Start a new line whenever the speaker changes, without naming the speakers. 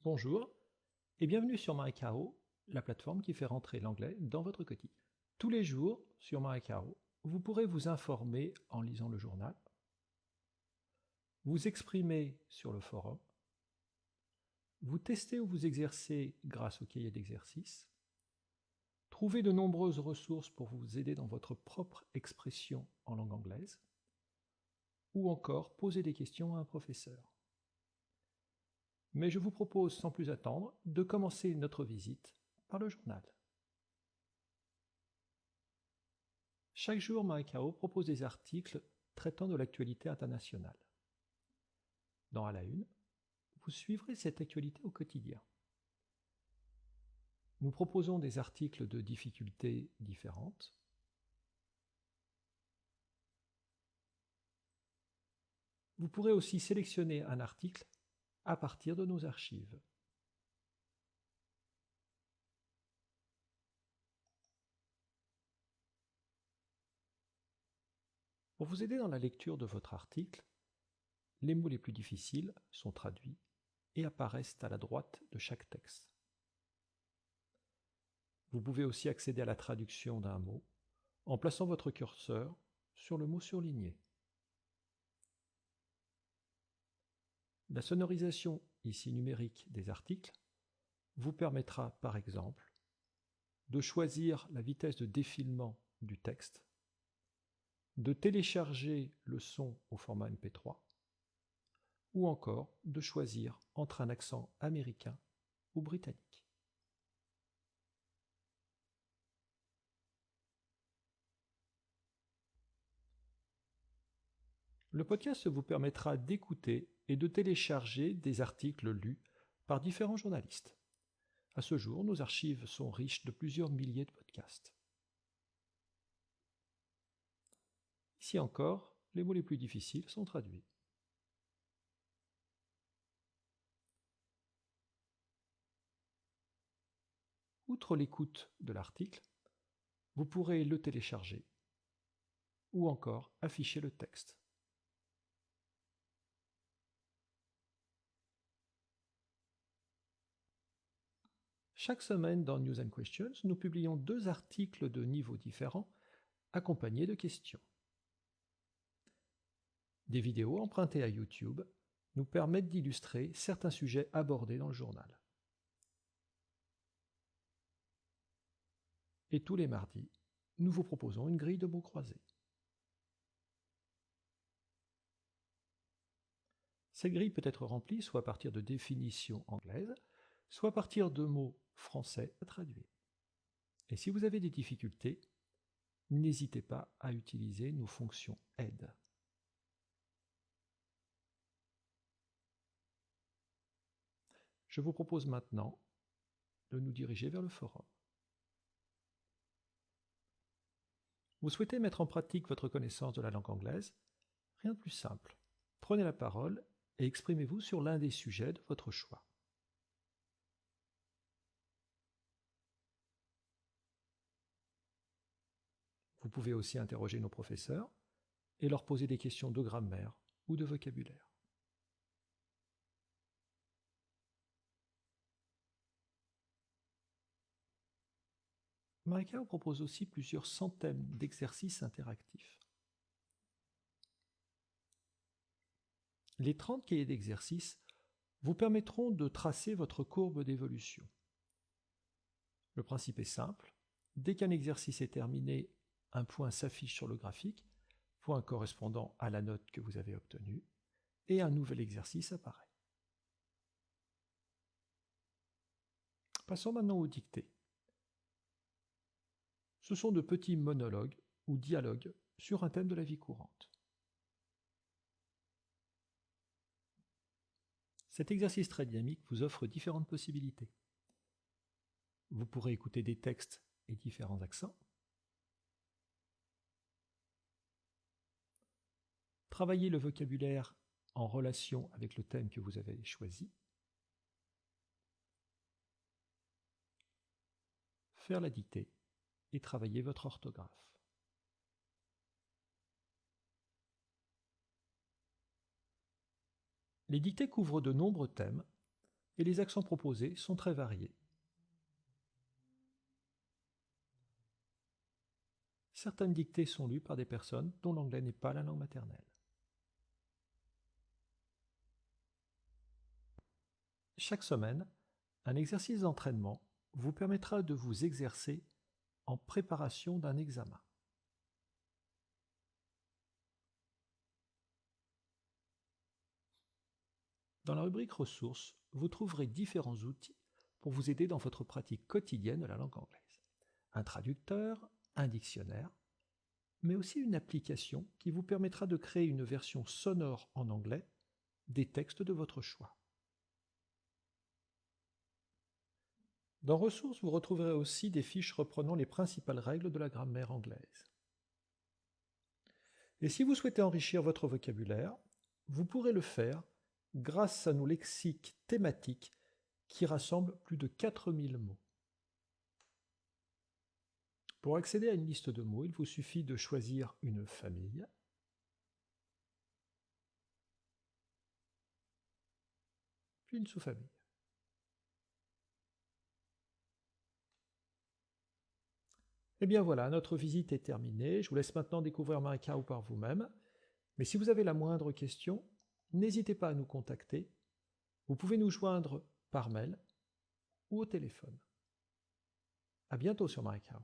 Bonjour et bienvenue sur Maricao, la plateforme qui fait rentrer l'anglais dans votre quotidien. Tous les jours, sur Maricao, vous pourrez vous informer en lisant le journal, vous exprimer sur le forum, vous tester ou vous exercer grâce au cahier d'exercice, trouver de nombreuses ressources pour vous aider dans votre propre expression en langue anglaise, ou encore poser des questions à un professeur. Mais je vous propose sans plus attendre de commencer notre visite par le journal. Chaque jour, Maricao propose des articles traitant de l'actualité internationale. Dans À la Une, vous suivrez cette actualité au quotidien. Nous proposons des articles de difficultés différentes. Vous pourrez aussi sélectionner un article à partir de nos archives. Pour vous aider dans la lecture de votre article, les mots les plus difficiles sont traduits et apparaissent à la droite de chaque texte. Vous pouvez aussi accéder à la traduction d'un mot en plaçant votre curseur sur le mot surligné. La sonorisation, ici numérique, des articles vous permettra par exemple de choisir la vitesse de défilement du texte, de télécharger le son au format MP3 ou encore de choisir entre un accent américain ou britannique. Le podcast vous permettra d'écouter et de télécharger des articles lus par différents journalistes. À ce jour, nos archives sont riches de plusieurs milliers de podcasts. Ici encore, les mots les plus difficiles sont traduits. Outre l'écoute de l'article, vous pourrez le télécharger ou encore afficher le texte. Chaque semaine dans News and Questions, nous publions 2 articles de niveaux différents accompagnés de questions. Des vidéos empruntées à YouTube nous permettent d'illustrer certains sujets abordés dans le journal. Et tous les mardis, nous vous proposons une grille de mots croisés. Cette grille peut être remplie soit à partir de définitions anglaises, soit à partir de mots français à traduire. Et si vous avez des difficultés, n'hésitez pas à utiliser nos fonctions aide. Je vous propose maintenant de nous diriger vers le forum. Vous souhaitez mettre en pratique votre connaissance de la langue anglaise? Rien de plus simple. Prenez la parole et exprimez-vous sur l'un des sujets de votre choix. Vous pouvez aussi interroger nos professeurs et leur poser des questions de grammaire ou de vocabulaire. Maricao propose aussi plusieurs centaines d'exercices interactifs. Les 30 cahiers d'exercices vous permettront de tracer votre courbe d'évolution. Le principe est simple. Dès qu'un exercice est terminé, un point s'affiche sur le graphique, point correspondant à la note que vous avez obtenue, et un nouvel exercice apparaît. Passons maintenant aux dictées. Ce sont de petits monologues ou dialogues sur un thème de la vie courante. Cet exercice très dynamique vous offre différentes possibilités. Vous pourrez écouter des textes et différents accents, travailler le vocabulaire en relation avec le thème que vous avez choisi, faire la dictée et travailler votre orthographe. Les dictées couvrent de nombreux thèmes, et les accents proposés sont très variés. Certaines dictées sont lues par des personnes dont l'anglais n'est pas la langue maternelle. Chaque semaine, un exercice d'entraînement vous permettra de vous exercer en préparation d'un examen. Dans la rubrique ressources, vous trouverez différents outils pour vous aider dans votre pratique quotidienne de la langue anglaise. Un traducteur, un dictionnaire, mais aussi une application qui vous permettra de créer une version sonore en anglais des textes de votre choix. Dans ressources, vous retrouverez aussi des fiches reprenant les principales règles de la grammaire anglaise. Et si vous souhaitez enrichir votre vocabulaire, vous pourrez le faire grâce à nos lexiques thématiques qui rassemblent plus de 4000 mots. Pour accéder à une liste de mots, il vous suffit de choisir une famille, puis une sous-famille. Et bien voilà, notre visite est terminée. Je vous laisse maintenant découvrir Marikau par vous-même. Mais si vous avez la moindre question, n'hésitez pas à nous contacter. Vous pouvez nous joindre par mail ou au téléphone. À bientôt sur Marikau.